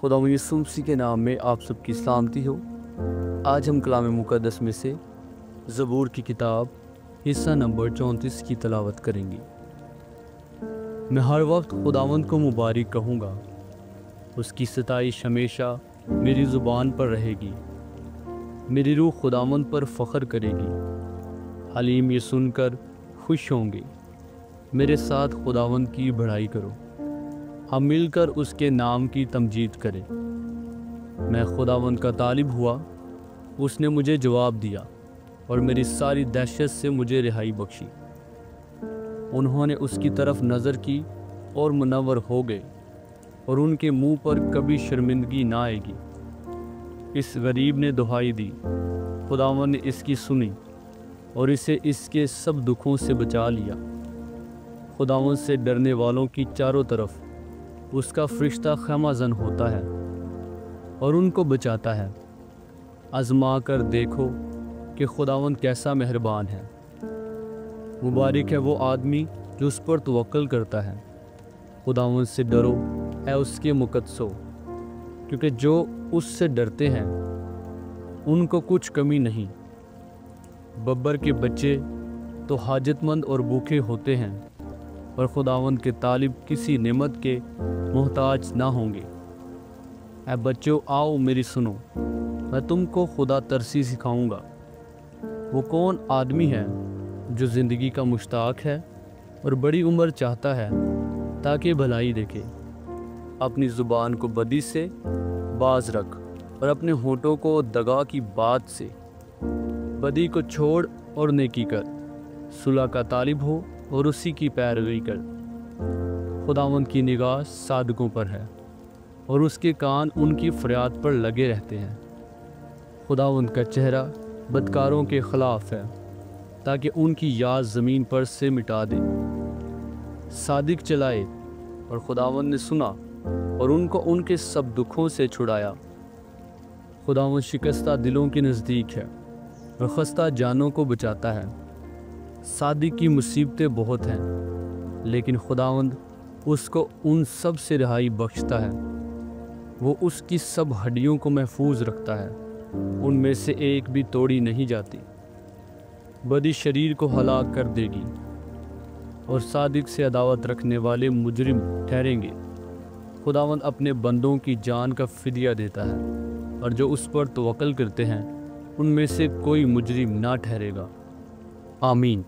खुदा यीशु मसीह के नाम में आप सबकी सलामती हो। आज हम कलाम मुक़द्दस में से ज़बूर की किताब हिस्सा नंबर 34 की तलावत करेंगे। मैं हर वक्त खुदावंद को मुबारक कहूँगा, उसकी सताइश हमेशा मेरी ज़ुबान पर रहेगी। मेरी रूह खुदावंद पर फ़ख्र करेगी। हलीम ये सुनकर खुश होंगे। मेरे साथ खुदावंद की बढ़ाई करो, हम मिलकर उसके नाम की तमजीद करें। मैं खुदावंद का तालिब हुआ, उसने मुझे जवाब दिया और मेरी सारी दहशत से मुझे रिहाई बख्शी। उन्होंने उसकी तरफ नज़र की और मुनव्वर हो गए, और उनके मुंह पर कभी शर्मिंदगी ना आएगी। इस गरीब ने दुहाई दी, खुदावंद ने इसकी सुनी और इसे इसके सब दुखों से बचा लिया। खुदावंद से डरने वालों की चारों तरफ उसका फरिश्ता खैमाजन होता है और उनको बचाता है। आजमा कर देखो कि खुदावंद कैसा मेहरबान है। मुबारक है वो आदमी जो उस पर तवक्कल करता है। खुदावंद से डरो है उसके मुकद्दसों, क्योंकि जो उससे डरते हैं उनको कुछ कमी नहीं। बब्बर के बच्चे तो हाजतमंद और भूखे होते हैं, पर खुदावंद के तालिब किसी नेमत के मोहताज ना होंगे। ऐ बच्चों, आओ मेरी सुनो, मैं तुमको खुदा तरसी सिखाऊंगा। वो कौन आदमी है जो ज़िंदगी का मुश्ताक है और बड़ी उम्र चाहता है ताकि भलाई देखे। अपनी ज़ुबान को बदी से बाज रख और अपने होठों को दगा की बात से। बदी को छोड़ और नेकी कर, सुलह का तालिब हो और उसी की पैरवी कर। खुदावंद की निगाह सादकों पर है और उसके कान उनकी फरियाद पर लगे रहते हैं। खुदावंद का चेहरा बदकारों के ख़िलाफ़ है, ताकि उनकी याद ज़मीन पर से मिटा दे। सादिक चलाए और खुदावंद ने सुना और उनको उनके सब दुखों से छुड़ाया। खुदावंद शिकस्ता दिलों के नज़दीक है और खस्ता जानों को बचाता है। सादिक की मुसीबतें बहुत हैं, लेकिन खुदावंद उसको उन सब से रिहाई बख्शता है। वो उसकी सब हड्डियों को महफूज रखता है, उनमें से एक भी तोड़ी नहीं जाती। बदी शरीर को हलाक कर देगी और सादिक से अदावत रखने वाले मुजरिम ठहरेंगे। खुदावंद अपने बंदों की जान का फिदिया देता है, और जो उस पर तवक्कल करते हैं उनमें से कोई मुजरिम ना ठहरेगा। आमीन।